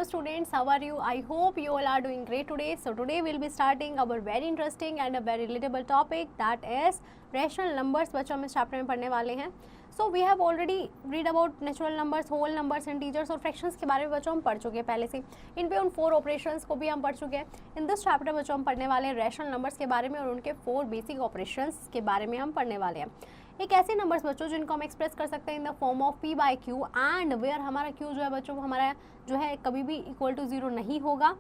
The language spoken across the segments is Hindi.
students, how are you? I hope you all are doing great today. So today we'll be starting our very interesting and a very relatable topic, that is rational numbers. बच्चों हम इस चैप्टर में पढ़ने वाले हैं. So we have already read about natural numbers, whole numbers, integers और fractions के बारे में बच्चों हम पढ़ चुके हैं पहले से. इन पे उन 4 ऑपरेशंस को भी हम पढ़ चुके हैं. इन दिस चैप्टर बच्चों हम पढ़ने वाले हैं रैशनल नंबर्स के बारे में और उनके 4 बेसिक ऑपरेशंस के बारे में हम पढ़ने वाले हैं. एक ऐसे नंबर्स बच्चों जिनको हम एक्सप्रेस कर सकते हैं in the form of p by q and where हमारा q जो है बच्चों हमारा जो है कभी भी इक्वल टू 0 नहीं होगा.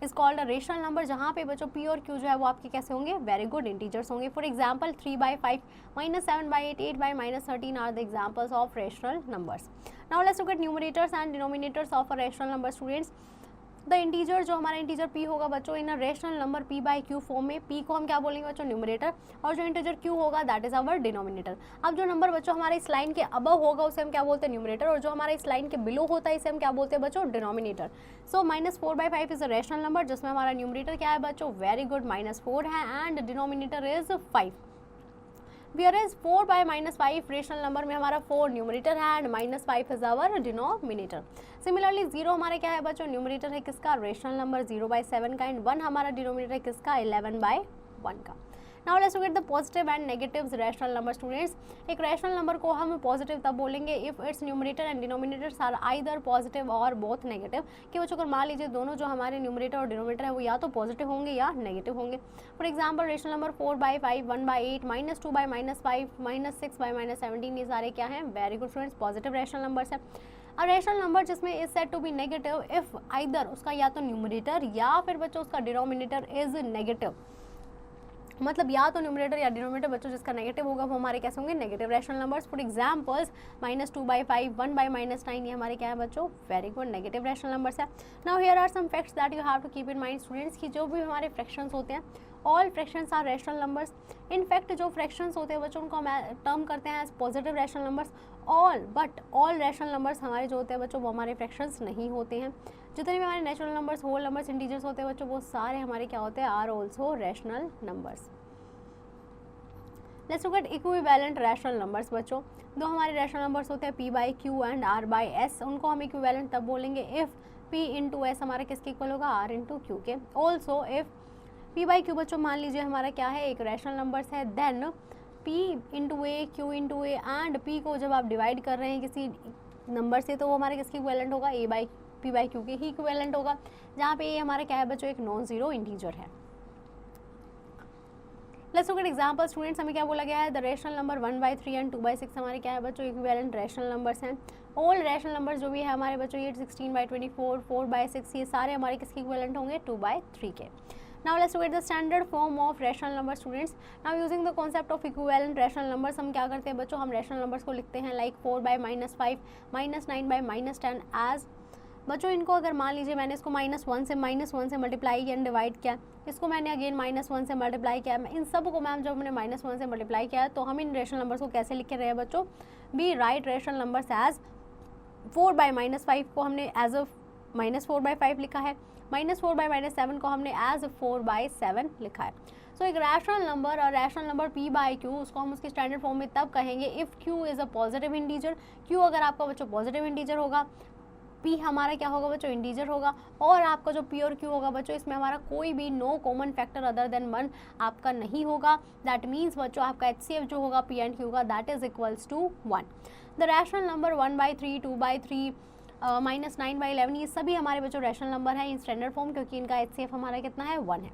Is called a rational number, जहाँ पे बच्चों p और q जो है वो आपके कैसे होंगे, वेरी गुड इंटीजर्स होंगे. For example 3/5, -7/8, 8/, -13 are the examples of rational numbers. Now let's look at numerators and denominators of a rational number. Students, the integer जो हमारा इंटीजर p होगा बच्चों in a rational number p by q form में, p को हम क्या बोलेंगे बच्चों, न्यूमरेटर, और जो इंटीजर q होगा दैट इज अवर डिनोमिनेटर. अब जो नंबर बच्चों हमारे इस लाइन के अबव होगा उसे हम क्या बोलते हैं, न्यूमरेटर, और जो हमारे इस लाइन के बिलो होता है इसे हम क्या बोलते हैं बच्चों, denominator. So -4/5 is a rational number जिसमें हमारा न्यूमरेटर क्या है बच्चों, वेरी गुड, -4 है and denominator is 5. Whereas 4/-5 rational number में हमारा 4 न्यूमरेटर है and -5 is our denominator. Similarly 0 हमारे क्या है बच्चों, न्यूमरेटर है किसका, रेशनल नंबर 0/7 का, एंड 1 हमारा डिनोमिनेटर है किसका, 11/1 का. Now let's look at the positive and negatives rational number. Students, एक रैशनल नंबर को हम पॉजिटिव तब बोलेंगे if its numerator and denominators are either positive और बोथ नेगेटिव. कि बच्चों अगर मान लीजिए दोनों जो हमारे न्यूमरेटर और डिनोमिनेटर है वो या तो पॉजिटिव होंगे या नेगेटिव होंगे. फॉर एग्जाम्पल रेशनल नंबर 4/5, 1/8, -2/-5, -6/-17, ये सारे क्या हैं, very good students, positive rational numbers है. अब रैशनल नंबर जिसमें is said to be negative if either उसका या तो न्यूमरेटर या फिर बच्चों उसका डिनोमिनेटर इज नेगेटिव, मतलब या तो न्यूमरेटर या डिनोमिनेटर बच्चों जिसका नेगेटिव होगा वो हमारे कैसे होंगे, negative rational numbers. For examples -2/5, 1/-9, ये हमारे क्या है बच्चों, very good, negative rational numbers है. Now here are some facts that you have to keep in mind students, की जो भी हमारे फ्रैक्शंस होते हैं, all fractions are rational numbers. In fact जो फ्रैक्शंस होते हैं बच्चों उनको हम टर्म करते हैं as positive rational numbers. But all rational numbers हमारे जो होते हैं बच्चों वो हमारे फ्रैक्शंस नहीं होते हैं. जितने भी हमारे natural numbers, whole numbers, integers होते हैं बच्चों वो सारे हमारे क्या होते हैं, are also rational numbers. Let's look at equivalent rational numbers. बच्चों दो हमारे रैशनल नंबर्स होते हैं p by q and r by s. उनको हम इक्विवेलेंट तब बोलेंगे इफ p इंटू एस हमारा किसके इक्वल होगा, r इंटू क्यू के. Also if p by q बच्चों मान लीजिए हमारा क्या है, एक रैशनल नंबर्स है, then p into a, q into a, and p को जब आप डिवाइड कर रहे हैं किसी नंबर से तो वो हमारे किसके इक्विवेलेंट होगा, a by p by Q के ही इक्विवेलेंट होगा, जहाँ पे ये हमारा क्या है बच्चों, एक नॉन जीरो इंटीजर है. Let's look at example. Students, हमें क्या बोला गया है, द रैशनल नंबर 1/3 एंड 2/6 हमारे क्या है बच्चों, इक्विवेलेंट रैशनल नंबर्स हैं. ऑल रैशनल नंबर्स जो भी है हमारे बच्चों, ये 16/24, 4/6, ये सारे हमारे किसके इक्विवेलेंट होंगे, 2/3 के. Now let's look at the standard form of rational number. Students, now using the concept of equivalent rational numbers हम क्या करते हैं बच्चों, हम रैशनल नंबर्स को लिखते हैं लाइक 4/-5, -9/-10 एज बच्चों. इनको अगर मान लीजिए मैंने इसको -1 से मल्टीप्लाई किया एंड डिवाइड किया, इसको मैंने अगेन -1 से मल्टीप्लाई किया, इन सब को मैम जब हमने -1 से मल्टीप्लाई किया तो हम इन रेशनल नंबर्स को कैसे लिख के रहे हैं बच्चों, be right rational numbers as 4/-5 को हमने एज अ -4/5 लिखा है, -4/-7 को हमने एज 4/7 लिखा है. सो एक रैशनल नंबर और rational number p by Q उसको हम उसके स्टैंडर्ड फॉर्म में तब कहेंगे if q is a positive integer. q अगर आपका बच्चों पॉजिटिव इंटीजर होगा, p हमारा क्या होगा बच्चों, इंटीजर होगा, और आपका जो p और q होगा बच्चों इसमें हमारा कोई भी no common factor other than 1 आपका नहीं होगा. दैट मीन्स बच्चों आपका HCF जो होगा p एंड q का that is equals to 1. The rational number 1/3, 2/3, -9/11 ये सभी हमारे बच्चों रैशनल नंबर है इन स्टैंडर्ड फॉर्म, क्योंकि इनका HCF हमारा कितना है, 1 है.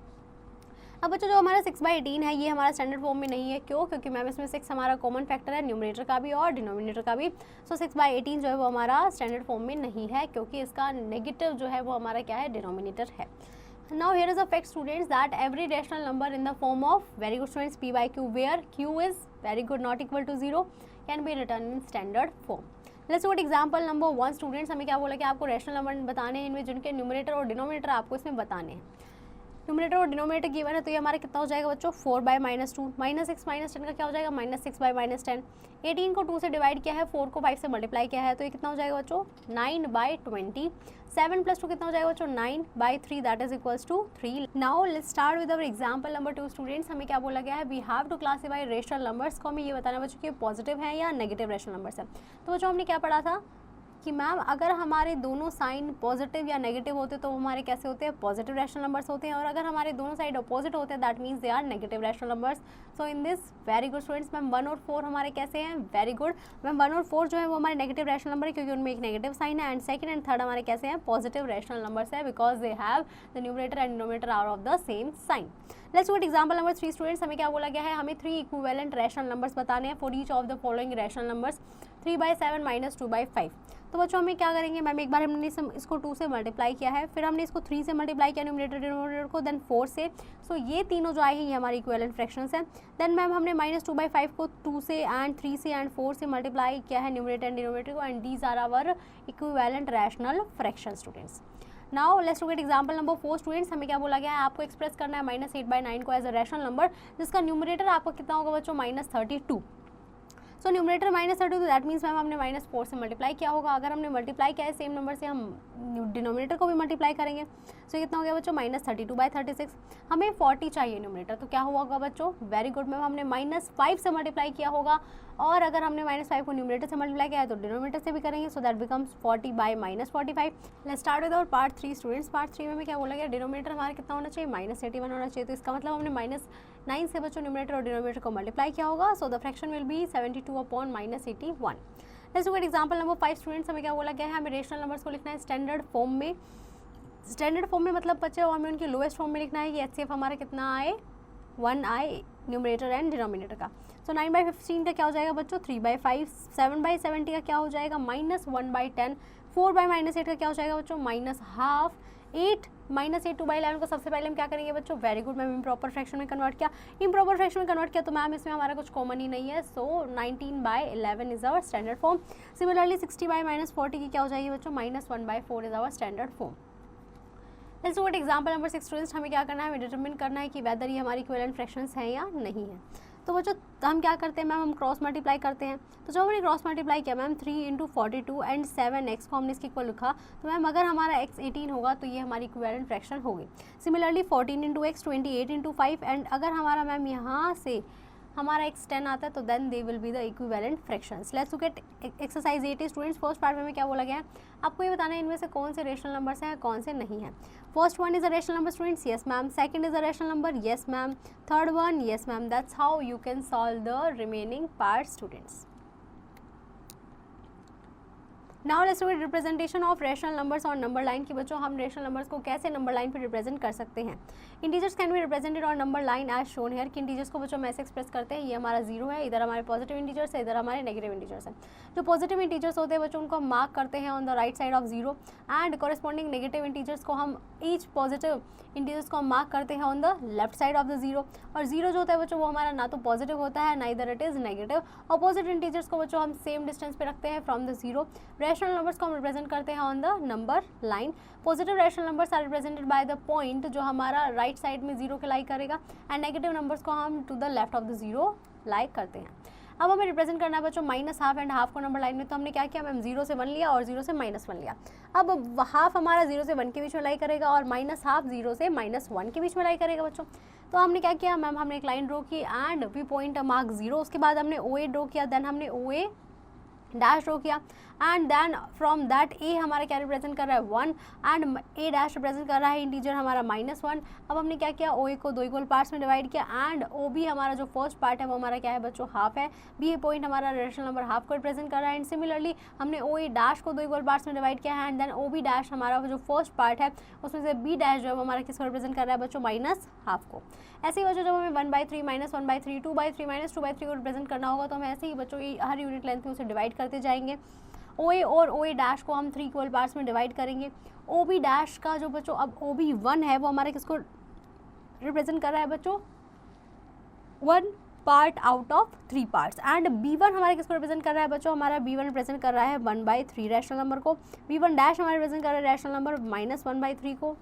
अब बच्चों जो हमारा 6/18 है ये हमारा स्टैंडर्ड फॉर्म में नहीं है. क्यों? क्योंकि मैम इसमें 6 हमारा कॉमन फैक्टर है, न्यूमरेटर का भी और डिनोमिनेटर का भी. सो 6/18 जो है वो हमारा स्टैंडर्ड फॉर्म में नहीं है, क्योंकि इसका नेगेटिव जो है वो हमारा क्या है, डिनोमिनेटर है. Now here is a fact students that every rational number in the form of, very good students, p by q where q is very good not equal to 0 can be written in standard form. Let's look at example number 1. Students, हमें क्या बोला कि आपको रैशनल नंबर बताने हैं इनमें जिनके न्यूमरेटर और डिनोमिनेटर आपको इसमें बताने हैं. न्यूमरेटर और डिनोमिनेटर गिवन है तो ये हमारा कितना हो जाएगा बच्चों, 4/-2, -6/10 का क्या हो जाएगा, -6/-10. 18 को 2 से डिवाइड किया है, 4 को 5 से मल्टीप्लाई किया है तो ये कितना हो जाएगा बच्चों, 9/20. 7 + 2 कितना हो जाएगा बच्चों, 9/3 that is equals to 3. Now let's start with our example number 2. Students, हमें क्या बोला गया है, we have to classify rational numbers को हमें ये बताना बच्चों कि पॉजिटिव है या नेगेटिव रेशनल नंबर्स है. तो बच्चों हमने क्या पढ़ा था, कि मैम अगर हमारे दोनों साइन पॉजिटिव या नेगेटिव होते तो हमारे कैसे होते हैं, पॉजिटिव रैशनल नंबर्स होते हैं, और अगर हमारे दोनों साइड अपोजिट होते हैं that means they are negative rational numbers. So in this very good students. Ma'am 1 और 4 हमारे कैसे हैं, वेरी गुड। मैम 1 और 4 जो है वो हमारे नेगेटिव रैशनल नंबर है क्योंकि उनमें एक नेगेटिव साइन है, एंड सेकंड एंड थर्ड हमारे कैसे हैं, पॉजिटिव रैशनल नंबर्स है because they have the numerator and denominator are of the same sign. Let's look at example number 3 students. हमें क्या बोला गया है, हमें 3 इक्विवेलेंट रैशनल नंबर्स बताने हैं for each of the following rational numbers 3/7 minus 2/5। तो बच्चों हमें क्या करेंगे, मैम एक बार हमने इसको 2 से मल्टीप्लाई किया है, फिर हमने इसको 3 से मल्टीप्लाई किया न्यूमरेटर डिनोमिनेटर को, देन 4 से। सो ये तीनों जो आए हैं ये हमारी इक्विवेलेंट फ्रैक्शंस हैं। देन मैम हमने -2/5 को 2 से एंड 3 से एंड 4 से मल्टीप्लाई किया है न्यूमरेटर एंड डिनोमिनेटर को, and these are our equivalent rational fraction students. Now let's look at example number 4 students. हमें क्या बोला गया है, आपको एक्सप्रेस करना है -8/9 को एज अ रैशनल नंबर जिसका न्यूमरेटर आपको कितना होगा बच्चों, -32। So numerator -32 that means ma'am हमने -4 से मल्टीप्लाई किया होगा। अगर हमने मल्टीप्लाई किया है सेम नंबर से हम डिनोमिनेटर को भी मल्टीप्लाई करेंगे। सो कितना हो गया बच्चों, -32/36। हमें 40 चाहिए न्यूमरेटर, तो क्या हुआ होगा बच्चों, वेरी गुड मैम हमने -5 से मल्टीप्लाई किया होगा, और अगर हमने -5 को न्यूमरेटर से मल्टीप्लाई किया है तो डिनोमिनेटर से भी करेंगे। So that becomes 40/-45। Let's start with our part 3 students. Part 3 में हमें क्या बोला गया, डिनोमिनेटर हमारा कितना होना चाहिए, -81 होना चाहिए। तो इसका मतलब हमने -9 से बच्चों न्यूमरेटर और डिनोमिनेटर को मल्टीप्लाई किया होगा। So the fraction will be 72/-81। Let's look at example number 5 students. हमें क्या बोला गया है, हमें रेशनल नंबर्स को लिखना है स्टैंडर्ड फॉर्म में। स्टैंडर्ड फॉर्म में मतलब बच्चे हमें उनकी लोएस्ट फॉर्म में लिखना है कि HCF हमारा कितना आए, 1 आए न्यूमरेटर एंड डिनोमिनेटर का। सो 9/15 का क्या हो जाएगा बच्चों, 3/5। 7/70 का क्या हो जाएगा, -1/10। 4/-8 का क्या हो जाएगा बच्चों, -12। 8 2/11 को सबसे पहले हम क्या करेंगे बच्चों, very good ma'am improper fraction में कन्वर्ट किया। इम्प्रॉपर फ्रैक्शन में कन्वर्ट किया तो मैम इसमें हमारा कुछ कॉमन ही नहीं है। So 19/11 is our standard form. Similarly 60/-40 की क्या हो जाएगी बच्चों, -1/4 is our standard form. Let's look at example number 6 students. हमें क्या करना है, हमें डिटरमिन करना है कि वेदर ये हमारी इक्विवेलेंट फ्रैक्शंस हैं या नहीं है। तो बच्चों हम क्या करते हैं मैम, हम क्रॉस मल्टीप्लाई करते हैं। तो जब हमने क्रॉस मल्टीप्लाई किया मैम 3 × 42 एंड 7x को हमने इसके इक्वल लिखा, तो मैम अगर हमारा x 18 होगा तो ये हमारी इक्विवेलेंट फ्रैक्शन होगी। सिमिलरली 14 × x 28 × 5, एंड अगर हमारा मैम यहाँ से हमारा x 10 आता है तो then they will be the equivalent fractions. Let's look at exercise 8 students. First part में क्या बोला गया है, आपको ये बताना है इनमें से कौन से रेशनल नंबर्स हैं कौन से नहीं है। First one is a rational number students, yes ma'am. Second is a rational number, yes ma'am. Third one, yes ma'am. That's how you can solve the remaining part students. Now let's look eight representation of rational numbers on number line की बच्चों हम रेशनल नंबर्स को कैसे नंबर लाइन पे रिप्रेजेंट कर सकते हैं। Integers can be represented on number line as shown here कि इंटीजर्स को बच्चों हम ऐसे एक्सप्रेस करते हैं, ये हमारा 0 है, इधर हमारे पॉजिटिव इंटीजर्स है, इधर हमारे नेगेटिव इंटीजर्स हैं। जो पॉजिटिव इंटीजर्स होते हैं बच्चों उनको हम मार्क करते हैं on the right side of 0, and corresponding negative integers को हम ईच पॉजिटिव इंटीजर्स को हम मार्क करते हैं on the left side of the 0। और 0 जो होता है बच्चों वो हमारा ना तो पॉजिटिव होता है neither it is negative. Opposite integers को बच्चों हम सेम डिस्टेंस पे रखते हैं फ्रॉम द 0। रेशनल नंबर्स को हम रिप्रेजेंट करते हैं on the number line. Positive rational numbers are represented by the point जो हमारा राइट साइड में 0 के लाई करेगा, एंड नेगेटिव नंबर्स को हम to the left of the 0 like करते हैं। अब हमें रिप्रेजेंट करना है बच्चों -½ एंड ½ को नंबर लाइन में, तो हमने क्या किया मैम 0 से 1 लिया और 0 से -1 लिया। अब हाफ हमारा 0 से 1 के बीच में लाई करेगा और -½ 0 से -1 के बीच में लाई करेगा बच्चों। तो हमने क्या किया मैम, हमने एक लाइन ड्रॉ की and we point a mark 0। उसके बाद हमने OA ड्रॉ किया, देन हमने OA डैश ड्रॉ किया, and then from that a हमारा क्या रिप्रेजेंट कर रहा है 1, एंड ए डैश रिप्रेजेंट कर रहा है इंटीजर हमारा -1। अब हमने क्या किया, OA को 2 इक्वल पार्ट्स में डिवाइड किया, एंड OB हमारा जो फर्स्ट पार्ट है वो हमारा क्या है बच्चों ½ है। बी पॉइंट हमारा रेशनल नंबर ½ को रिप्रेजेंट कर रहा है, एंड सिमिलरली हमने OA डैश को 2 इक्वल पार्ट्स में डिवाइड किया है, एंड देन OB डैश हमारा जो फर्स्ट पार्ट है उसमें से B डैश जो है वो हमारा किसको रिप्रेजेंट कर रहा है बच्चों -½ को। ऐसे ही बच्चों जब हमें 1/3 -1/3 2/3 -2/3 को रिप्रेजेंट करना होगा तो हम ऐसे ही बच्चों हर यूनिट लेंथ में उसे डिवाइड करते जाएंगे। OA और OA डैश को हम 3 इक्वल पार्ट्स में डिवाइड करेंगे। OB डैश का जो बच्चों अब OB1 है वो हमारे किसको रिप्रेजेंट कर रहा है बच्चों 1 part out of 3 parts, and B1 हमारे किसको रिप्रेजेंट कर रहा है बच्चों, हमारा B1 रिप्रेजेंट कर रहा है 1/3 रैशनल नंबर को। B1 डैश हमारा रिप्रेजेंट कर रहा है रैशनल नंबर -1/3 को।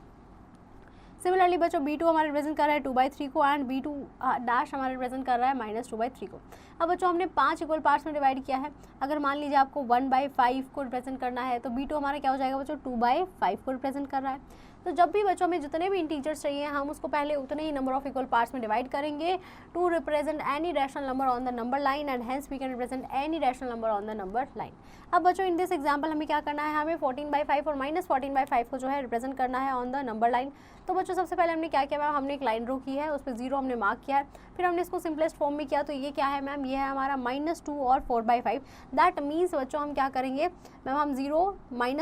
सिमिलरली बच्चों B2 हमारा रिप्रेजेंट कर रहा है 2/3 को, एंड B2 डैश हमारा रिप्रेजेंट कर रहा है -2/3 को। अब बच्चों हमने 5 इक्वल पार्ट्स में डिवाइड किया है। अगर मान लीजिए आपको 1/5 को रिप्रेजेंट करना है तो B2 हमारा क्या हो जाएगा बच्चों 2/5 को रिप्रेजेंट कर रहा है। तो जब भी बच्चों में जितने भी इंटीजर्स चाहिए हम उसको पहले उतने ही नंबर ऑफ इक्वल पार्ट्स में डिवाइड करेंगे to represent any rational number on the number line and hence we can represent any rational number on the number line. अब बच्चों इन दिस एग्जाम्पल हमें क्या करना है, हमें 14/5 और -14/5 को जो है रिप्रेजेंट करना है ऑन द नंबर लाइन। तो बच्चों सबसे पहले हमने क्या किया मैम, हमने एक लाइन ड्रॉ की है, उस पर 0 हमने मार्क किया है, फिर हमने इसको सिंपलेस्ट फॉर्म में किया। तो ये क्या है मैम, ये है हमारा -2 और 4/5। दैट मीन्स बच्चों हम क्या करेंगे मैम, हम 0, -1,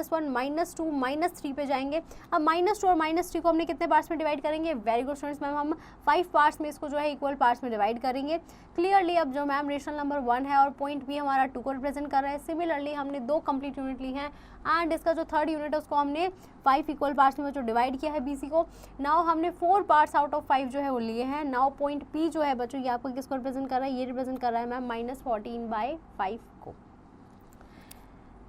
-2, -3 पे जाएंगे। अब -2 और -3 को हमने कितने पार्ट्स में डिवाइड करेंगे, वेरी गुड स्टूडेंट्स मैम, हम 5 पार्ट्स में इसको जो है इक्वल पार्ट्स में डिवाइड करेंगे। क्लियरली अब जो मैम रेशनल नंबर 1 है और पॉइंट भी हमारा 2 को रिप्रेजेंट कर रहा है। सिमिलरली हमने 2 कंप्लीट यूनिट ली हैं एंड इसका जो थर्ड यूनिट है उसको हमने 5 इक्वल पार्ट्स में जो डिवाइड किया है BC को। नाउ हमने 4 पार्ट्स आउट ऑफ 5 जो है वो लिए हैं। नाउ पॉइंट P जो है बच्चों ये आपको किसको रिप्रेजेंट कर रहा है, ये रिप्रेजेंट कर रहा है मैम -14/5 को।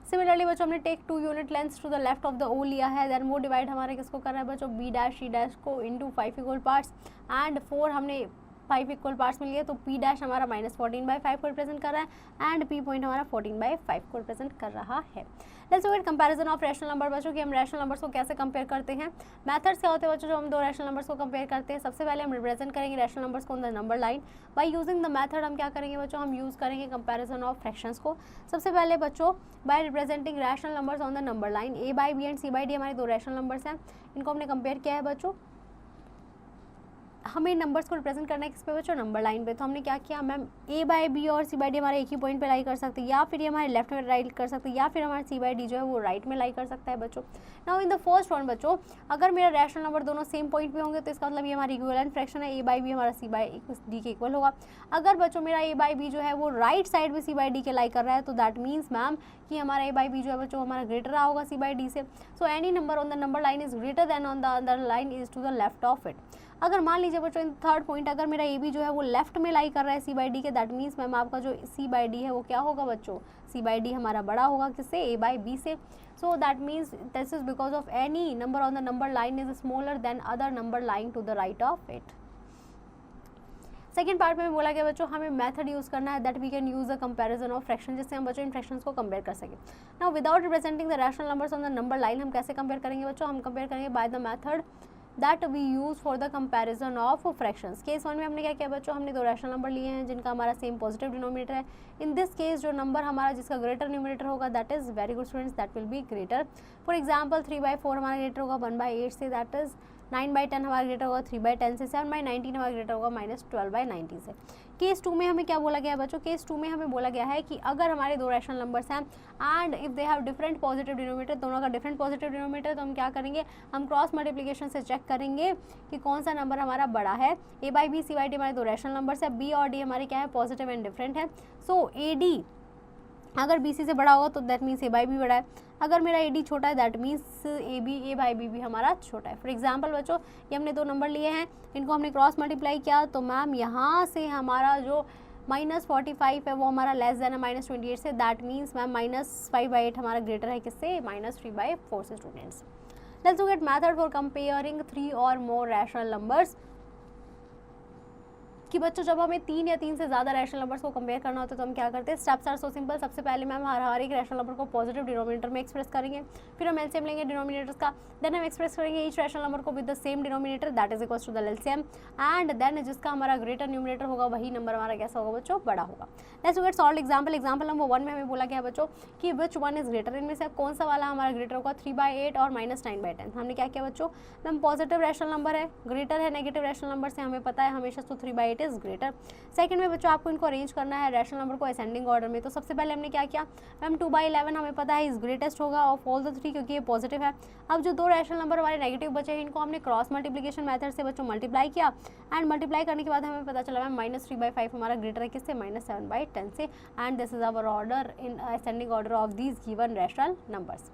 सिमिलरली बच्चों हमने take 2 unit length to the left of the O लिया है, देन वो डिवाइड हमारे किसको कर रहा है बच्चों, B' C' को इनटू 5 इक्वल पार्ट्स एंड 4 हमने 5 इक्वल पार्ट्स में लिए। तो P' हमारा -14/5 को रिप्रेजेंट कर रहा है एंड P पॉइंट हमारा 14/5 को रिप्रेजेंट कर रहा है। Let's look eight comparison of rational number बच्चों कि हम रैशनल नंबर्स को कैसे कंपेयर करते हैं। मेथड्स क्या होते हैं बच्चों जो हम 2 रैशनल नंबर्स को कंपेयर करते हैं। सबसे पहले हम रिप्रेजेंट करेंगे रैशनल नंबर्स को on the number line. By using the method हम क्या करेंगे बच्चों, हम यूज़ करेंगे कंपैरिजन ऑफ फ्रैक्शंस को। सबसे पहले बच्चों by representing rational numbers on the number line, A/B and C/D हमारे 2 रैशनल नंबर्स हैं, इनको हमने कंपेयर किया है बच्चों। हमें नंबर्स को रिप्रेजेंट करना है किस पे बच्चों, नंबर लाइन पे। तो हमने क्या किया मैम, A/B और C/D हमारे एक ही पॉइंट पे लाई कर सकते हैं, या फिर ये हमारे लेफ्ट में राइट कर सकते हैं, या फिर हमारा C/D जो है वो राइट में लाई कर सकता है बच्चों। Now in the first one बच्चों, अगर मेरा रैशनल नंबर दोनों सेम पॉइंट पे होंगे तो इसका मतलब ये हमारी इक्विवेलेंट फ्रैक्शन है, A/B हमारा C/D के इक्वल होगा। अगर बच्चों मेरा A/B जो है वो राइट साइड में C/D के लाई कर रहा है तो दैट मीन्स मैम कि हमारा A/B जो है बच्चों हमारा ग्रेटर रहा होगा C/D से। So any number on the number line is greater than on the other line is to the left of it. अगर मान लीजिए बच्चों इन थर्ड पॉइंट अगर मेरा AB जो है वो लेफ्ट में लाई कर रहा है C/D के, दैट मीन्स मैम आपका जो C/D है वो क्या होगा बच्चों, C/D हमारा बड़ा होगा किससे, A/B से। So that means this is because of any number on the number line is smaller than other number line to the right of it. Second part में बोला गया बच्चों हमें मेथड यूज करना है that we can use the comparison of fraction, जिससे हम बच्चों इन फ्रैक्शंस को कंपेयर कर सकें। Now without representing the rational numbers on the number line हम कैसे कंपेयर करेंगे बच्चों, हम कंपेयर करेंगे by the method that we use for the comparison of fractions. Case 1 में हमने क्या किया बच्चों, हमने 2 रैशनल नंबर लिए हैं जिनका हमारा सेम पॉजिटिव डिनोमिनेटर है। इन दिस केस जो नंबर हमारा जिसका ग्रेटर न्यूमिनेटर होगा that is very good students, that will be greater. For example 3/4 हमारा ग्रेटर होगा 1/8 से, दैट इज 9/10 हमारा ग्रेटर होगा 3/10 से, 7/19 हमारा ग्रेटर होगा -12/90 से। केस 2 में हमें क्या बोला गया है बच्चों, केस 2 में हमें बोला गया है कि अगर हमारे 2 रैशनल नंबर्स हैं and if they have different positive denominator, दोनों का डिफरेंट पॉजिटिव डिनोमिनेटर, तो हम क्या करेंगे, हम क्रॉस मल्टीप्लिकेशन से चेक करेंगे कि कौन सा नंबर हमारा बड़ा है। A/B C/D हमारे 2 रैशनल नंबर्स है, B और D हमारे क्या है पॉजिटिव एंड डिफरेंट है। सो AD अगर BC से बड़ा होगा तो दैट मीन्स A/B बड़ा है, अगर मेरा AD छोटा है दैट मीन्स A/B भी हमारा छोटा है। फॉर एग्जाम्पल बच्चों ये हमने 2 नंबर लिए हैं, इनको हमने क्रॉस मल्टीप्लाई किया तो मैम यहाँ से हमारा जो -45 है वो हमारा लेस देन है -28 से, दैट मीन्स मैम -5/8 हमारा ग्रेटर है किससे, -3/4 से students. Let's look eight method for comparing 3 और मोर रैशनल नंबर्स। कि बच्चों जब हमें 3 या 3 से ज़्यादा रैशनल नंबर्स को कंपेयर करना होता है तो हम क्या करते हैं, स्टेप्स आर सो सिंपल। सबसे पहले मैम हर एक रैशनल नंबर को पॉजिटिव डिनोमिनेटर में एक्सप्रेस करेंगे, फिर हम एलसीएम लेंगे डिनोमिनेटर्स का, देन हम एक्सप्रेस करेंगे ईच रैशनल नंबर को with the same denominator that is equals to the LCM, and then जिसका हमारा ग्रेटर न्यूमिनेटर होगा वही नंबर हमारा कैसा होगा बच्चों, बड़ा होगा। Let's look eight solve example. Example number 1 में हमें बोला गया बच्चों कि विच वन इज ग्रेटर, इनमें से कौन सा वाला हमारा ग्रेटर होगा, 3/8 और -9/10। हमने क्या किया बच्चों, मैम पॉजिटिव रैशनल नंबर है, ग्रेटर है नेगेटिव रैशनल नंबर से, हमें पता है हमेशा तो 3/8 इज ग्रेटर। सेकंड में बच्चों आपको इनको अरेंज करना है रैशनल नंबर को असेंडिंग ऑर्डर में। तो सबसे पहले हमने क्या किया मैम 2/11 हमें पता है इस ग्रेटेस्ट होगा ऑफ ऑल द 3 क्योंकि ये पॉजिटिव है। अब जो 2 रैशनल नंबर हमारे नेगेटिव बचे हैं इनको हमने क्रॉस मल्टीप्लिकेशन मेथड से बच्चों मल्टीप्लाई किया, एंड मल्टीप्लाई करने के बाद हमें पता चला मैम -3/5 हमारा ग्रेटर है किससे, -7/10 से, and this is our order in ascending order of these given rational numbers.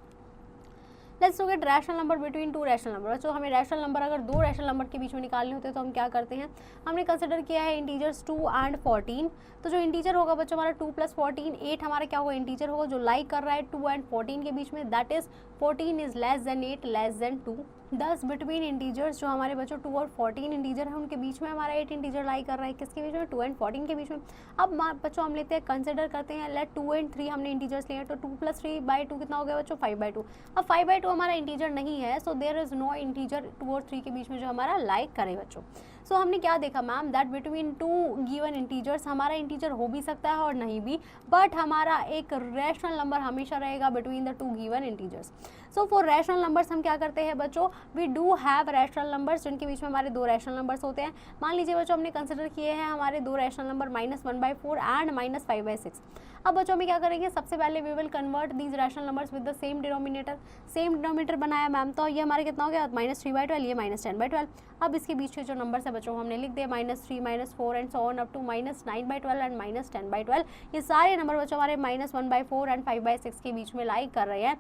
Let's look at rational number between 2 rational number. तो हमें रैशनल नंबर अगर 2 रैशनल नंबर के बीच में निकालने होते हैं तो हम क्या करते हैं, हमने कंसिडर किया है इंटीजर्स 2 एंड 14। तो जो इंटीजर होगा बच्चों हमारा 2 + 14, 8 हमारा क्या होगा इंटीजर होगा जो लाइक कर रहा है 2 एंड 14 के बीच में, that is 14 is less than 8 less than 2। 10 between integers, जो हमारे बच्चों 2 और 14 इंटीजर है उनके बीच में हमारा 8 इंटीजर लाई कर रहा है। किसके बीच में? 2 एंड 14 के बीच में। अब बच्चों हम लेते हैं, कंसिडर करते हैं, लेट 2 एंड 3 हमने इंटीजर्स लिए हैं, तो 2 + 3/2 कितना हो गया बच्चों? 5/2। अब 5/2 हमारा इंटीजर नहीं है, so there is no integer 2 और 3 के बीच में जो हमारा लाई करे बच्चों। सो हमने क्या देखा ma'am, that between 2 given integers हमारा इंटीजर हो भी सकता है और नहीं भी, बट हमारा एक रैशनल नंबर हमेशा रहेगा between the 2 given integers. So for rational numbers हम क्या करते हैं बच्चों, we do have rational numbers जिनके बीच में हमारे 2 रैशनल नंबर्स होते हैं। मान लीजिए बच्चों हमने कंसिडर किए हैं हमारे 2 रैशनल नंबर -1/4 एंड -5/6। अब बच्चों हम क्या करेंगे, सबसे पहले we will convert these rational numbers with the same denominator. Same denominator बनाया मैम, तो ये हमारे कितना हो गया? -3/12, ये -10/12। अब इसके बीच के जो नंबर्स है बच्चों हमने लिख दिया -3, -4 and so on up to -9/12 and -10/12। ये सारे नंबर बच्चों हमारे -1/4 एंड 5/6 के बीच में लाई कर रहे हैं।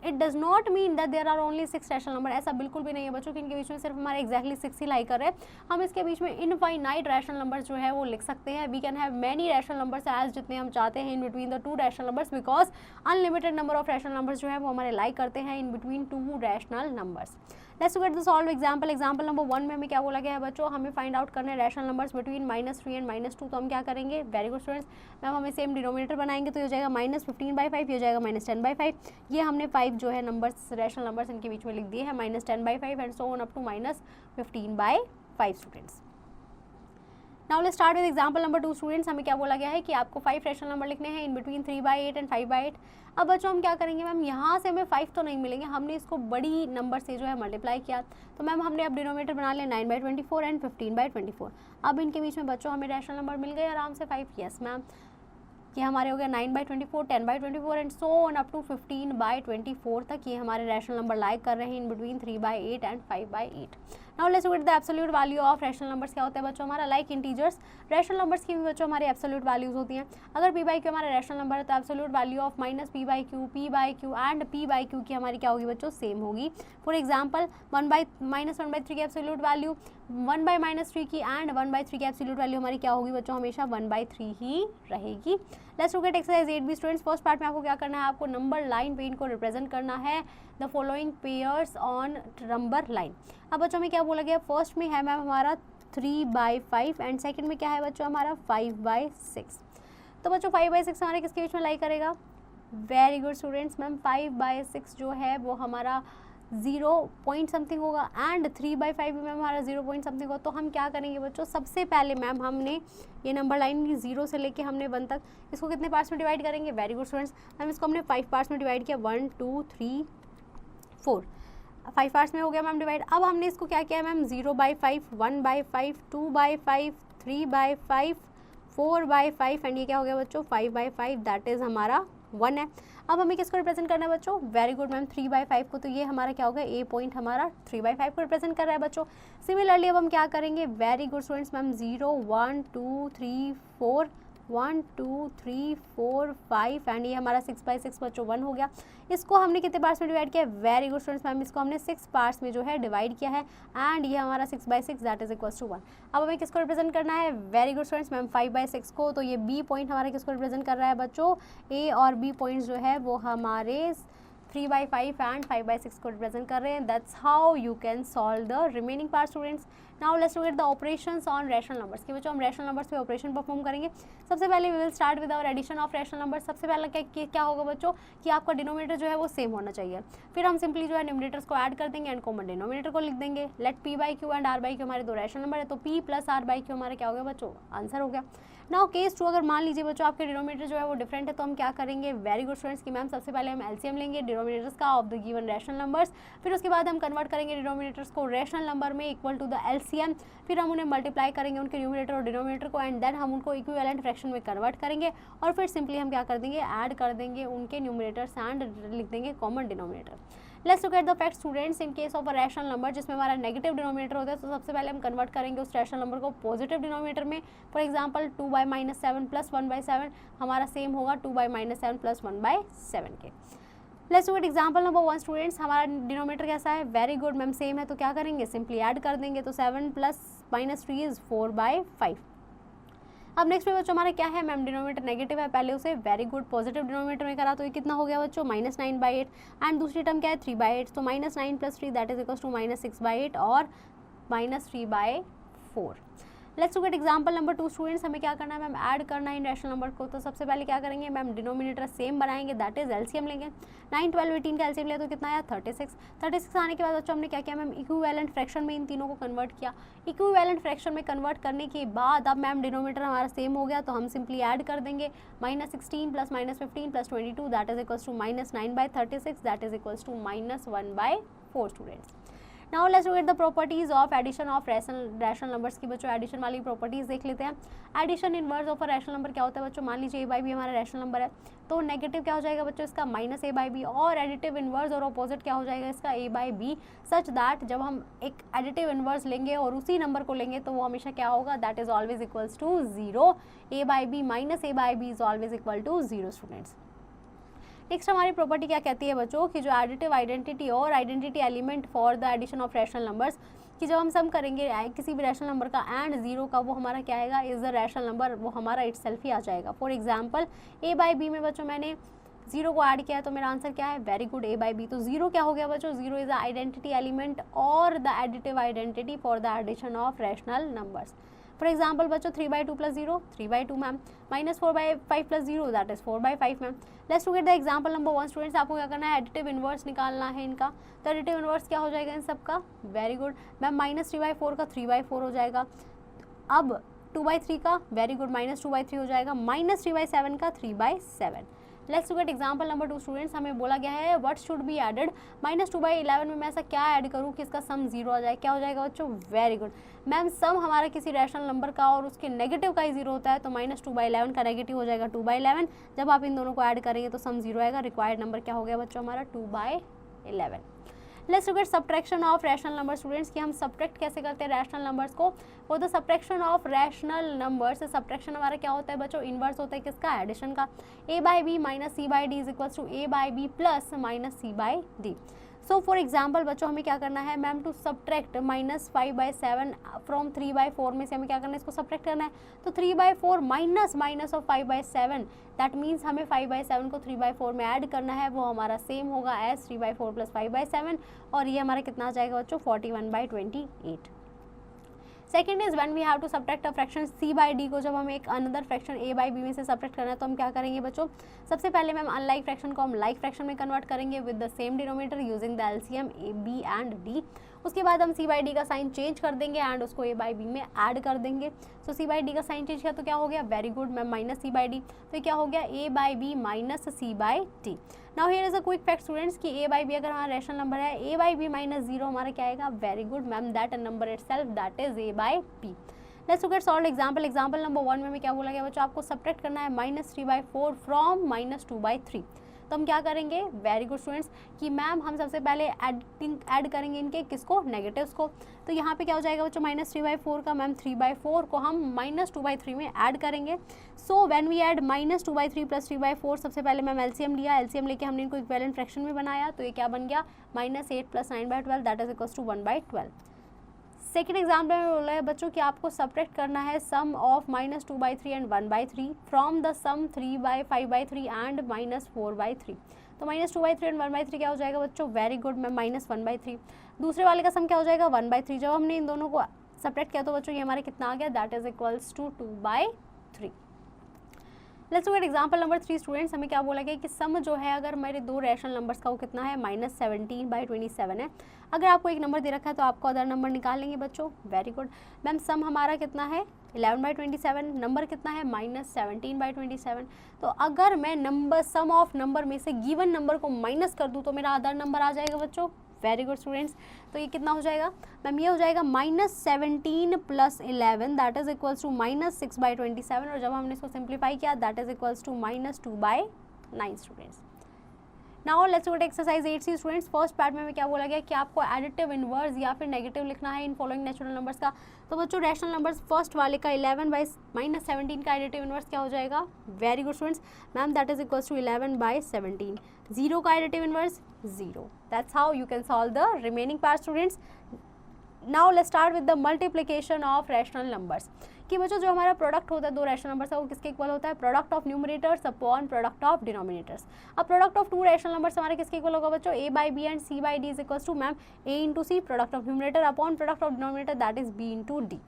It does not mean that there are only 6 rational number, ऐसा बिल्कुल भी नहीं है बच्चों कि इनके बीच में सिर्फ हमारे एक्जैक्टली 6 ही लाई कर रहे हैं। हम इसके बीच में इनफाइनाइट रैशनल नंबर्स जो है वो लिख सकते हैं। We can have many rational numbers as जितने हम चाहते हैं in between the 2 rational numbers, because unlimited number of rational numbers जो है वो हमारे लाई करते हैं in between 2 rational numbers. Let's get the solve example. Example number 1 में हमें क्या बोला गया है बच्चों, हमें फाइंड आउट करने रैशनल नंबर्स बिटवीन -3 एंड -2। तो हम क्या करेंगे, वेरी गुड स्टूडेंट्स, मैम हमें सेम डिनोमिनेटर बनाएंगे, तो ये हो जाएगा -15/5, ये हो जाएगा -10/5। ये हमने 5 जो है नंबर्स रैशनल नंबर्स इनके बीच में लिख दिए हैं, -10/5 and so on up to -15/5 students. Now let's start with example number 2 students. हमें क्या बोला गया है कि आपको 5 रैशनल नंबर लिखने हैं इन बिटवीन 3/8 एंड 5/8। अब बच्चों हम क्या करेंगे मैम, यहाँ से हमें 5 तो नहीं मिलेंगे, हमने इसको बड़ी नंबर से जो है मल्टीप्लाई किया, तो मैम हमने अब डिनोमिनेटर बना लिया 9/24 एंड 15/24। अब इनके बीच में बच्चों हमें रैशनल नंबर मिल गए आराम से 5। यस मैम, ये हमारे हो गया 9/24, 10/24 and so on up to 15/24 तक। ये हमारे रैशनल नंबर लाइक कर रहे हैं in between 3/8 and 5/8। Now let's get the absolute value of rational numbers. क्या होता है बच्चों हमारा, लाइक इंटीजर्स रैशनल नंबर्स की भी बच्चों हमारी एब्सोल्यूट वैल्यूज होती हैं। अगर p/q हमारा रैशनल नंबर है तो absolute value of -p/q and p/q की हमारी क्या होगी बच्चों, सेम होगी। फॉर एग्जांपल 1/3 की एब्सोल्यूट वैल्यू 1/-3 की एंड 1/3 की एब्सोल्यूट वैल्यू हमारी क्या होगी बच्चों, हमेशा 1/3 ही रहेगी। Let's look at exercise 8b students. First part में आपको क्या करना है, आपको नंबर लाइन पे इनको रिप्रेजेंट करना है, the following pairs on number line. अब बच्चों में क्या बोला गया, फर्स्ट में है मैम हमारा 3/5 एंड सेकंड में क्या है बच्चों हमारा 5/6। तो बच्चों 5/6 हमारे किसके बीच में लाई करेगा, वेरी गुड स्टूडेंट्स, मैम 5/6 जो है वो हमारा 0 पॉइंट समथिंग होगा एंड 3/5 भी मैम हमारा 0 पॉइंट समथिंग होगा। तो हम क्या करेंगे बच्चों, सबसे पहले मैम हमने ये नंबर लाइन 0 से लेके हमने 1 तक इसको कितने पार्ट्स में डिवाइड करेंगे, वेरी गुड स्टूडेंट्स, मैम इसको हमने 5 पार्ट्स में डिवाइड किया, 1 2 3 4, 5 पार्ट्स में हो गया मैम डिवाइड। अब हमने इसको क्या किया मैम, 0/5, 1/5, 2/5, 3/5, 4/5 एंड ये क्या हो गया बच्चों 5/5, दैट इज हमारा 1 है। अब हमें किसको रिप्रेजेंट करना है बच्चों, वेरी गुड मैम 3/5 को, तो ये हमारा क्या होगा, ए पॉइंट हमारा 3/5 को रिप्रेजेंट कर रहा है बच्चों। सिमिलरली अब हम क्या करेंगे, very good students, ma'am 0 1 2 3 4 1 2 3 4 5 and ये हमारा 6/6 बच्चों 1 हो गया। इसको हमने कितने पार्ट्स में डिवाइड किया, वेरी गुड स्टूडेंट्स, मैम इसको हमने 6 पार्ट्स में जो है डिवाइड किया है एंड ये हमारा 6/6 दैट इज इक्वल्स टू 1। अब हमें किसको रिप्रेजेंट करना है, वेरी गुड स्टूडेंट्स, मैम 5/6 को, तो ये बी पॉइंट हमारा किसको रिप्रेजेंट कर रहा है बच्चों, ए और बी पॉइंट्स जो है वो हमारे 3/5 एंड 5/6 को रिप्रेजेंट कर रहे हैं। That's how you can solve the remaining part students. Now let's look at the operations on rational numbers कि बच्चों हम रैशनल नंबर्स पे ऑपरेशन परफॉर्म करेंगे। सबसे पहले we will start with our addition of rational number. सबसे पहला क्या होगा बच्चों कि आपका डिनोमिनेटर जो है वो सेम होना चाहिए। फिर हम सिंपली जो है न्यूमरेटर्स को ऐड कर देंगे एंड कॉमन डिनोमिनेटर को लिख देंगे। लेट p/q एंड r/q हमारे 2 रैशनल नंबर है, तो p + r/q हमारे क्या हो गया बच्चों, आंसर हो गया। नाउ केस 2, अगर मान लीजिए बच्चों आपके डिनोमिनेटर जो है वो डिफरेंट है, तो हम क्या करेंगे, वेरी गुड स्टूडेंट्स कि मैम सबसे पहले हम एलसीएम लेंगे डिनोमिनेटर्स का of the given rational numbers, फिर उसके बाद हम कन्वर्ट करेंगे डिनोमिनेटर्स को रैशनल नंबर में इक्वल टू द एलसीएम, फिर हम उन्हें मल्टीप्लाई करेंगे उनके न्यूमरेटर और डिनोमिनेटर को एंड देन हम उनको इक्विवेलेंट फ्रैक्शन में कन्वर्ट करेंगे और फिर सिंपली हम क्या कर देंगे, ऐड कर देंगे उनके न्यूमरेटर्स एंड लिख देंगे common denominator. Let's look at the fact students, in case of a rational number जिसमें हमारा नेगेटिव डिनोमिनेटर होता है, तो सबसे पहले हम कन्वर्ट करेंगे उस रैशनल नंबर को पॉजिटिव डिनोमिनेटर में। फॉर एग्जांपल 2/-7 + 1/7 हमारा सेम होगा 2/-7 + 1/7 के। Let's look at example number 1 students, हमारा डिनोमिनेटर कैसा है, वेरी गुड मैम सेम है, तो क्या करेंगे, सिंपली ऐड कर देंगे, तो 7 + -3 इज 4/5। अब नेक्स्ट में बच्चों हमारा क्या है मैम, डिनोमिनेटर नेगेटिव है, पहले उसे वेरी गुड पॉजिटिव डिनोमिनेटर में करा, तो ये कितना हो गया बच्चों -9/8 एंड दूसरी टर्म क्या है 3/8, तो -9 + 3 दैट इज इक्वल्स टू -6/8 और -3/4। Let's look at example number 2 students, हमें क्या करना है मैम, ऐड करना है इन रैशनल नंबर को। तो सबसे पहले क्या करेंगे मैम, डिनोमिनेटर सेम बनाएंगे, दैट इज एलसीएम लेंगे। 9, 12, 18 का एलसीएम लिया तो कितना आया 36। 36 आने के बाद बच्चों हमने क्या किया मैम, इक्विवेलेंट फ्रैक्शन में इन तीनों को कन्वर्ट किया। इक्विवेलेंट फ्रैक्शन में कन्वर्ट करने के बाद अब मैम डिनोमिनेटर हमारा सेम हो गया, तो हम सिंपली ऐड कर देंगे -16 + -15 + 22 that is equals to -9/36 that is equals to -1/4 students. Now let's look at the properties of addition of rational numbers की बच्चों एडिशन वाली प्रॉपर्टीज देख लेते हैं। Addition inverse of a rational number क्या होता है बच्चों, मान लीजिए a/b हमारा रैशनल नंबर है, तो नेगेटिव क्या हो जाएगा बच्चों इसका -a/b, और एडिटिव इनवर्स और अपोजिट क्या हो जाएगा इसका a/b, सच दैट जब हम एक एडिटिव इनवर्स लेंगे और उसी नंबर को लेंगे तो वो हमेशा क्या होगा, that is always equals to 0। a/b - a/b is always equal to 0 students. Next हमारी प्रॉपर्टी क्या कहती है बच्चों कि जो एडिटिव आइडेंटिटी और identity element for the addition of rational numbers, कि जब हम सम करेंगे किसी भी रैशनल नंबर का एंड 0 का, वो हमारा क्या आएगा, इज द रैशनल नंबर, वो हमारा इटसेल्फ ही आ जाएगा। फॉर एग्जांपल a/b में बच्चों मैंने 0 को ऐड किया है, तो मेरा आंसर क्या है, वेरी गुड a/b। तो 0 क्या हो गया बच्चों, 0 इज द आइडेंटिटी एलिमेंट और the additive identity for the addition of rational numbers. For example बच्चों 3/2 + 0 3/2 ma'am, -4/5 + 0 that is 4/5 ma'am. Let's look at the example number 1 students, आपको क्या करना है, एडिटिव इनवर्स निकालना है इनका। तो एडिटिव इनवर्स क्या हो जाएगा इन सबका, वेरी गुड मैम, -3/4 का 3/4 हो जाएगा। अब 2/3 का वेरी गुड -2/3 हो जाएगा, -3/7 का 3/7। Let's look eight example number 2 students, हमें बोला गया है व्हाट शुड बी एडेड, -2/11 में मैं ऐसा क्या ऐड करूँ कि इसका सम 0 आ जाए, क्या हो जाएगा बच्चों, वेरी गुड मैम, सम हमारा किसी रैशनल नंबर का और उसके नेगेटिव का ही 0 होता है, तो -2/11 का नेगेटिव हो जाएगा 2/11। जब आप इन दोनों को ऐड करेंगे तो सम 0 आएगा। रिक्वायर्ड नंबर क्या हो गया बच्चों हमारा 2/11। Let's look eight subtraction of rational number students, कि हम सब्ट्रैक्ट कैसे करते हैं रैशनल नंबर्स को। For the subtraction of rational numbers, subtraction हमारा क्या होता है बच्चों, इनवर्स होता है किसका, एडिशन का। a/b - c/d is equals to a/b + -c/d। So for example बच्चों हमें क्या करना है मैम, टू सब्ट्रैक्ट -5/7 फ्रॉम 3/4 में से हमें क्या करना है, इसको सब्ट्रैक्ट करना है। तो 3/4 माइनस ऑफ 5/7 दैट मीन्स हमें 5/7 को 3/4 में ऐड करना है, वो हमारा सेम होगा एज 3/4 + 5/7, और ये हमारा कितना आ जाएगा बच्चों 41/28। Second is when we have to subtract a fraction c/d को, जब हमें एक अनदर फ्रैक्शन a/b में से सब्ट्रैक्ट करना है तो हम क्या करेंगे बच्चों, सबसे पहले मैम अनलाइक फ्रैक्शन को हम लाइक फ्रैक्शन में कन्वर्ट करेंगे with the same denominator using the LCM a, b and d। उसके बाद हम c/d का साइन चेंज कर देंगे एंड उसको a/b में ऐड कर देंगे। सो c/d का साइन चेंज किया तो क्या हो गया, वेरी गुड मैम -c/d, तो क्या हो गया a/b - c/d। Now here is a quick fact students कि a/b अगर हमारा रैशनल नंबर है, a/b - 0 हमारा क्या आएगा, very good ma'am, that number itself that is a/b। Let's look eight solve example. Example number 1 में हमें क्या बोला गया बच्चों, आपको सब्ट्रैक्ट करना है -3/4 फ्रॉम -2/3। तो हम क्या करेंगे, वेरी गुड स्टूडेंट्स, कि मैम हम सबसे पहले ऐड करेंगे इनके किसको, नेगेटिव्स को। तो यहाँ पे क्या हो जाएगा बच्चों, -3/4 का मैम 3/4 को हम -2/3 में ऐड करेंगे। सो व्हेन वी ऐड -2/3 + 3/4, सबसे पहले मैम एलसीएम लिया, एलसीएम लेके हमने इनको इक्विवेलेंट फ्रैक्शन में बनाया, तो ये क्या बन गया, -8 + 9/12 that is equals to 1/12। Second example में बोला है बच्चों कि आपको सब्ट्रैक्ट करना है sum of -2/3 and 1/3 from the sum 3/5/3 and -4/3। तो -2/3 एंड 1/3 क्या हो जाएगा बच्चों, वेरी गुड मैम -1/3। दूसरे वाले का सम क्या हो जाएगा 1/3। जब हमने इन दोनों को सब्ट्रैक्ट किया तो बच्चों ये हमारे कितना आ गया, that is equals to 2/3। Let's look at example number 3 students, हमें क्या बोला गया कि सम जो है अगर मेरे दो रैशनल नंबर्स का वो कितना है, -17/27 है। अगर आपको एक नंबर दे रखा है तो आपको अदर नंबर निकाल लेंगे बच्चों, वेरी गुड मैम। सम हमारा कितना है 11/27, नंबर कितना है -17/27। तो अगर मैं नंबर सम ऑफ नंबर में से गिवन नंबर को माइनस कर दूँ तो मेरा अदर नंबर आ जाएगा बच्चों, वेरी गुड स्टूडेंट्स। तो ये कितना हो जाएगा मैम, ये हो जाएगा -17 + 11 दैट इज इक्वल्स टू -6/27, और जब हमने इसको सिंप्लीफाई किया that is equals to -2/9 students. Now let's look at exercise 8C students. First part में हमें क्या बोला गया कि आपको एडिटिव इनवर्स या फिर नेगेटिव लिखना है इन फॉलोइंग नेचुरल नंबर्स का। तो बच्चों रैशनल नंबर्स फर्स्ट वाले का 11/-17 का एडिटिव इनवर्स क्या हो जाएगा, very good students ma'am, that is equals to 11/17। 0 का additive inverse 0। That's how you can solve the remaining part students. Now let's start with the multiplication of rational numbers, कि बच्चों जो हमारा प्रोडक्ट होता है दो रैशनल नंबर्स का वो किसके इक्वल होता है, product of numerators upon product of denominators. अब product of two rational numbers हमारे किसके इक्वल होगा बच्चों, a by b and c by d is equals to ma'am a into c product of numerator upon product of denominator that is b into d।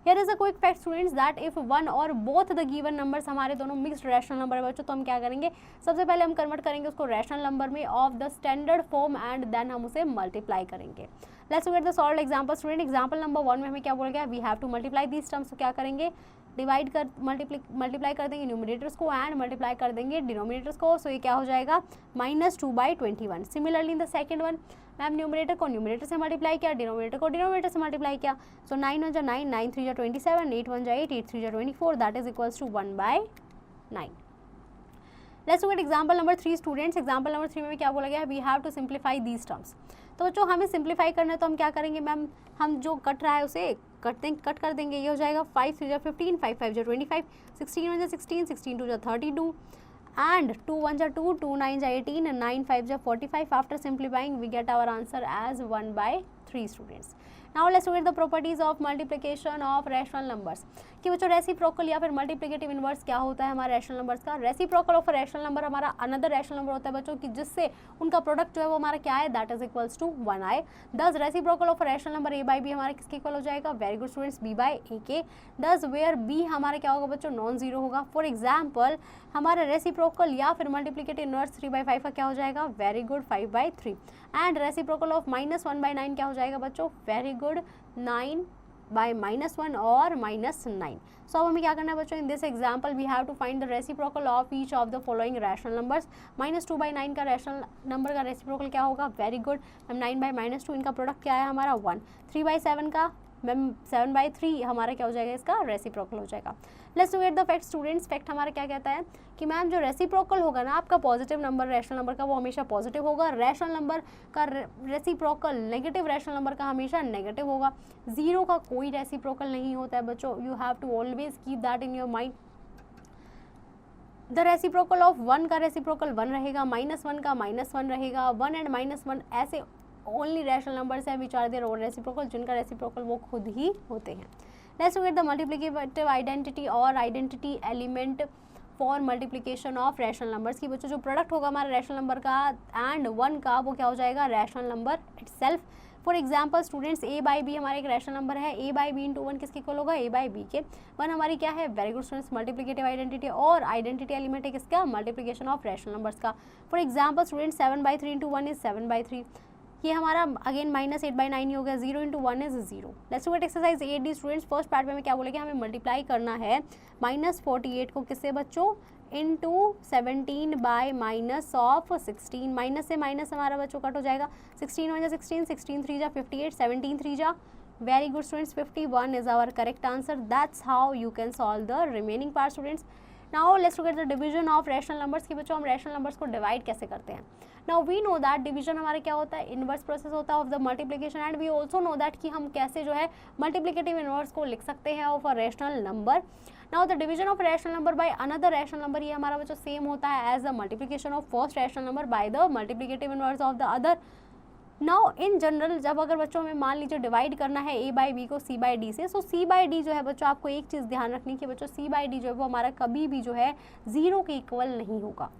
Here is a quick fact students that if one or both the given numbers हमारे दोनों मिक्स्ड रैशनल नंबर है बच्चों, तो हम क्या करेंगे, सबसे पहले हम कन्वर्ट करेंगे उसको रैशनल नंबर में of the standard form and then हम उसे मल्टीप्लाई करेंगे। Let's get the solved example student. Example number 1 में हमें क्या बोल गया, we have to multiply these terms. तो क्या करेंगे, डिवाइड कर मल्टीप्लाई कर देंगे न्यूमरेटर्स को एंड मल्टीप्लाई कर देंगे डिनोमिनेटर्स को। सो ये क्या हो जाएगा -2/21। Similarly in the second one ma'am numerator को न्यूमरेटर से मल्टीप्लाई किया, डिनोमिनेटर को डिनोमिनेटर से मल्टीप्लाई किया। सो 9 1 जा 9, 9 3 जा 27, 8 1 जा 8, 8 3 जा 24 that is equals to 1/9। Let's get example number 3 students. Example number 3 में क्या बोला गया, we have to simplify these terms. तो बच्चों हमें सिंप्लीफाई करना है तो हम क्या करेंगे मैम, हम जो कट रहा है उसे कट कर देंगे। ये हो जाएगा 5 3 जा 15, 5 5 जा 25, 16 1 जा 16, 16 2 जा 32 and 2 1 ja 2, 2 9 ja 18 and 9 5 ja 45. After simplifying we get our answer as 1/3 students. Now let's look at the properties of multiplication of rational numbers कि बच्चों रेसिप्रोकल या फिर मल्टीप्लिकेटिव इनवर्स क्या होता है हमारे रैशनल नंबर्स का। रेसिप्रोकल ऑफ रैशनल नंबर हमारा अनदर रैशनल नंबर होता है बच्चों कि जिससे उनका प्रोडक्ट जो है वो हमारा क्या है, दैट इज इक्वल्स टू 1 आए। दस reciprocal of rational number a by b हमारा किसके इक्वल हो जाएगा, very good students, b by a के। दस वेयर b हमारा क्या होगा बच्चों, नॉन जीरो होगा। फॉर एग्जाम्पल हमारा रेसिप्रोकल या फिर मल्टीप्लिकेटिव इनवर्स 3/5 का क्या हो जाएगा, very good 5/3। And reciprocal of -1/9 क्या हो जाएगा बच्चों, वेरी गुड 9/-1 और -9। सो अब हमें क्या करना है बच्चों, in this example we have to find the reciprocal of each of the following rational numbers. -2/9 का रैशनल नंबर का रेसिप्रोकल क्या होगा, वेरी गुड मैम 9/-2 इनका प्रोडक्ट क्या है हमारा 1। 3/7 का मैम 7/3 हमारा क्या हो जाएगा, इसका रेसिप्रोकल हो जाएगा। Let's get the fact students. Fact हमारा क्या कहता है कि मैम जो रेसिप्रोकल होगा ना आपका पॉजिटिव नंबर रैशनल नंबर का वो हमेशा पॉजिटिव होगा। रैशनल नंबर का रेसिप्रोकल नेगेटिव रैशनल नंबर का हमेशा नेगेटिव होगा। जीरो का कोई रेसिप्रोकल नहीं होता है बच्चों, you have to always keep that in your mind. The reciprocal of 1 का रेसिप्रोकल 1 रहेगा, -1 का -1 रहेगा। 1 एंड -1 ऐसे ओनली रैशनल नंबर्स हैं which are their own reciprocal, जिनका रेसिप्रोकल वो खुद ही होते हैं। Let's get the multiplicative identity और identity element for multiplication of rational numbers की बच्चों जो प्रोडक्ट होगा हमारा रैशनल नंबर का एंड 1 का वो क्या हो जाएगा, rational number itself. For example students a by b हमारा एक रैशनल नंबर है, a by b इंटू 1 किसके इक्वल होगा, a by b के। 1 हमारी क्या है, very good students multiplicative identity और आइडेंटिटी एलिमेंट है किसका, मल्टीप्लिकेशन ऑफ रैशनल नंबर्स का। For example students 7/3 into 1 is 7/3। ये हमारा अगेन -8/9 ही हो गया। 0 into 1 is 0। Let's get exercise 8D students. First part में हमें क्या बोलेंगे, हमें मल्टीप्लाई करना है -48 को किससे बच्चों, इंटू 17 बाय -16। माइनस से माइनस हमारा बच्चों कट हो जाएगा। 16 1 जा 16, 16 3 जा 58, 17 3 जा very good students 51 is our correct answer. That's how you can solve the remaining part students. Now let's look at the division of rational numbers की बच्चों हम रैशनल नंबर्स को डिवाइड कैसे करते हैं। Now we know that division हमारा क्या होता है, इनवर्स प्रोसेस होता है of the multiplication and we also know that कि हम कैसे जो है मल्टीप्लिकेटिव इनवर्स को लिख सकते हैं of a rational number. Now the division of rational number by another rational number ये हमारा बच्चों सेम होता है as the multiplication of first rational number by the multiplicative inverse of the other. Now in general जब अगर बच्चों में मान लीजिए डिवाइड करना है a by b को c by d से, सो c by d जो है बच्चों आपको एक चीज़ ध्यान रखनी कि बच्चों c by d जो है वो हमारा कभी भी जो है 0 के इक्वल नहीं होगा।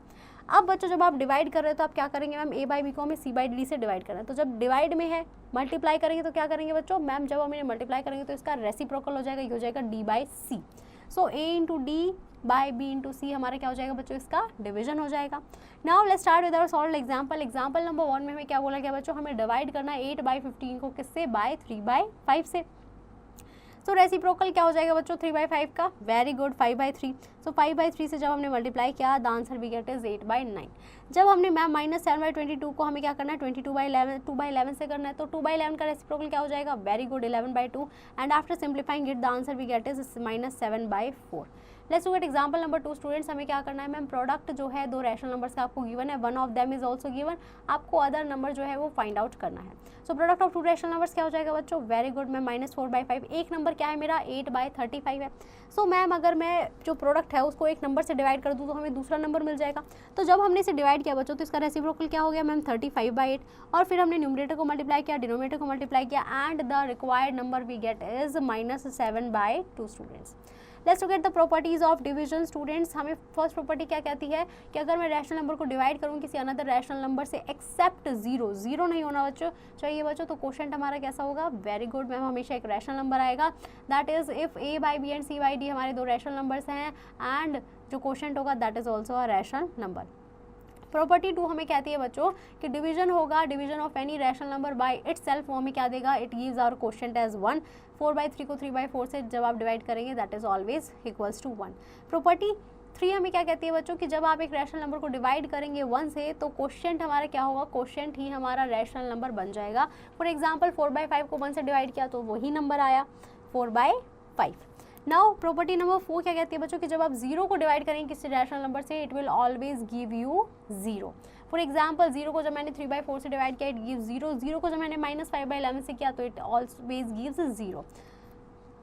अब बच्चों जब आप डिवाइड कर रहे हो तो आप क्या करेंगे मैम, a by b को हमें c by d से डिवाइड करना है। तो जब डिवाइड में है मल्टीप्लाई करेंगे तो क्या करेंगे बच्चों, मैम जब हम इन्हें मल्टीप्लाई करेंगे तो इसका रेसिप्रोकल हो जाएगा, ये हो जाएगा d by c। So a into d by b into c हमारा क्या हो जाएगा बच्चों, इसका डिवीजन हो जाएगा। Now let's start with our solved example. Example number 1 में हमें क्या बोला गया बच्चों, हमें डिवाइड करना है 8/15 को किससे, बाय 3/5 से। सो रेसिप्रोकल क्या हो जाएगा बच्चों 3/5 का, वेरी गुड 5/3। सो 5/3 से जब हमने मल्टीप्लाई किया the answer we get is 8/9। जब हमने मैम -7/22 को हमें क्या करना है 2/11 से करना है, तो 2/11 का रेसिप्रोकल क्या हो जाएगा, very good 11/2 and after simplifying it the answer we get is -7/4। Let's look at example number 2 students. हमें क्या करना है मैम, प्रोडक्ट जो है दो रैशनल नंबर्स का आपको गिवन है, one of them is also given, आपको अदर नंबर जो है वो फाइंड आउट करना है। So product of two rational numbers क्या हो जाएगा बच्चों, वेरी गुड मैम, -4/5। एक नंबर क्या है मेरा, 8/35 है। सो मैम अगर मैं जो प्रोडक्ट है उसको एक नंबर से डिवाइड कर दूँ तो हमें दूसरा नंबर मिल जाएगा। तो जब हमने इसे डिवाइड किया बच्चों तो इसका रेसिप्रोकल क्या हो गया मैम, 35/8, और फिर हमने न्यूमरेटर को मल्टीप्लाई किया, डिनोमिनेटर को मल्टीप्लाई किया, and the required number we get is -7/2 students. Let's look at the properties of division students. हमें फर्स्ट प्रॉपर्टी क्या कहती है कि अगर मैं रैशनल नंबर को डिवाइड करूँ किसी अनदर रैशनल नंबर से एक्सेप्ट जीरो, जीरो नहीं होना बच्चों चाहिए बच्चों, तो क्वोशंट हमारा कैसा होगा, वेरी गुड मैम, हमेशा एक रैशनल नंबर आएगा। That is if A/B and C/D हमारे दो रैशनल नंबर्स हैं, एंड जो क्वोशंट होगा that is also a rational number. Property 2 हमें कहती है बच्चों कि डिवीजन होगा, division of any rational number by itself, वो हमें क्या देगा, it gives our quotient as 1। 4/3 को 3/4 से जब आप डिवाइड करेंगे that is always equals to 1। Property 3 हमें क्या कहती है बच्चों कि जब आप एक रैशनल नंबर को डिवाइड करेंगे 1 से तो क्वोशंट हमारा क्या होगा, क्वोशंट ही हमारा रैशनल नंबर बन जाएगा। फॉर एग्जाम्पल 4/5 को 1 से डिवाइड किया तो वही नंबर आया 4/5। नाउ प्रॉपर्टी नंबर 4 क्या कहती है बच्चों कि जब आप 0 को डिवाइड करेंगे किसी रैशनल नंबर से it will always give you 0। For example 0 को जब मैंने 3/4 से डिवाइड किया इट गिव्स 0, 0 को जब मैंने -5/11 से किया तो it always gives 0।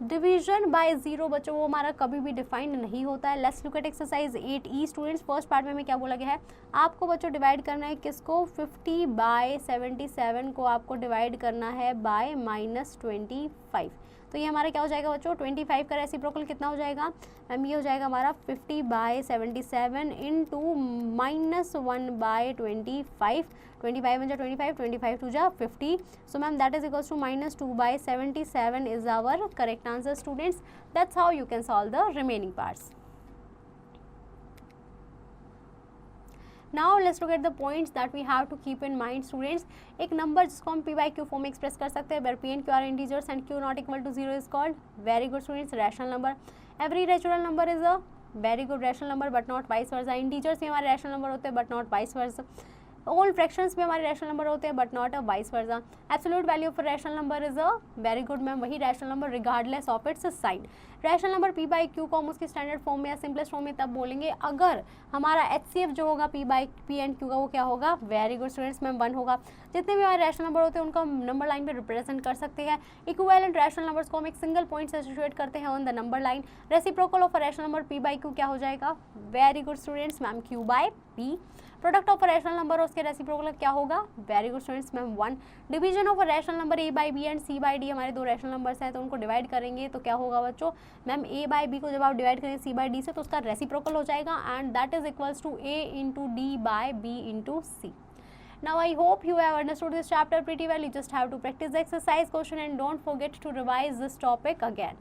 Division bye 0 बच्चों वो हमारा कभी भी डिफाइंड नहीं होता है। Let's look at exercise 8E students. First part में हमें क्या बोला गया है, आपको बच्चों डिवाइड करना है किसको, 50/77 को आपको डिवाइड करना है बाय -25। तो ये हमारा क्या हो जाएगा बच्चों, 25 का रेसिप्रोकल कितना हो जाएगा मैम, ये हो जाएगा हमारा 50/77 इंटू -1/25। 25 1 जा 25, 25 2 जा 50। So ma'am that is equals to -2/77 is our correct answer students. That's how you can solve the remaining parts. Now let's look at the points that we have to keep in mind students। एक नंबर जिसको हम p/q फॉर्म में एक्सप्रेस कर सकते हैं, where p and q are integers and q not equal to 0 is called, very good students, rational number। every natural number is a very good rational number but not vice versa। integers भी हमारे rational number होते हैं but not vice versa। all fractions भी हमारे रैशनल नंबर होते हैं but not a vice versa. Absolute value of rational number is a very good ma'am, वही rational number regardless of its sign. Rational number p/q को हम उसकी स्टैंडर्ड फॉर्म में या सिंपलेस्ट फॉर्म में तब बोलेंगे अगर हमारा HCF जो होगा p and q का वो क्या होगा, वेरी गुड स्टूडेंट्स मैम 1 होगा। जितने भी हमारे रैशनल नंबर होते हैं उनको हम नंबर लाइन पे रिप्रेजेंट कर सकते हैं। इक्विवेलेंट रैशनल नंबर्स को हम एक सिंगल पॉइंट से एसोसिएट करते हैं on the number line. Reciprocal of rational number p/q क्या हो जाएगा, very good students ma'am q/p। Product of a rational number और उसके रेसिप्रोकल क्या होगा, very good students ma'am 1। Division of a rational number A/B and C/D हमारे दो रैशनल नंबर्स हैं तो उनको डिवाइड करेंगे तो क्या होगा बच्चों मैम, A/B को जब आप डिवाइड करेंगे C/D से तो उसका रेसिप्रोकल हो जाएगा and that is equals to A into D/B into C। Now I hope you have understood this chapter pretty well. You just have to practice the exercise question and don't forget to revise this topic again.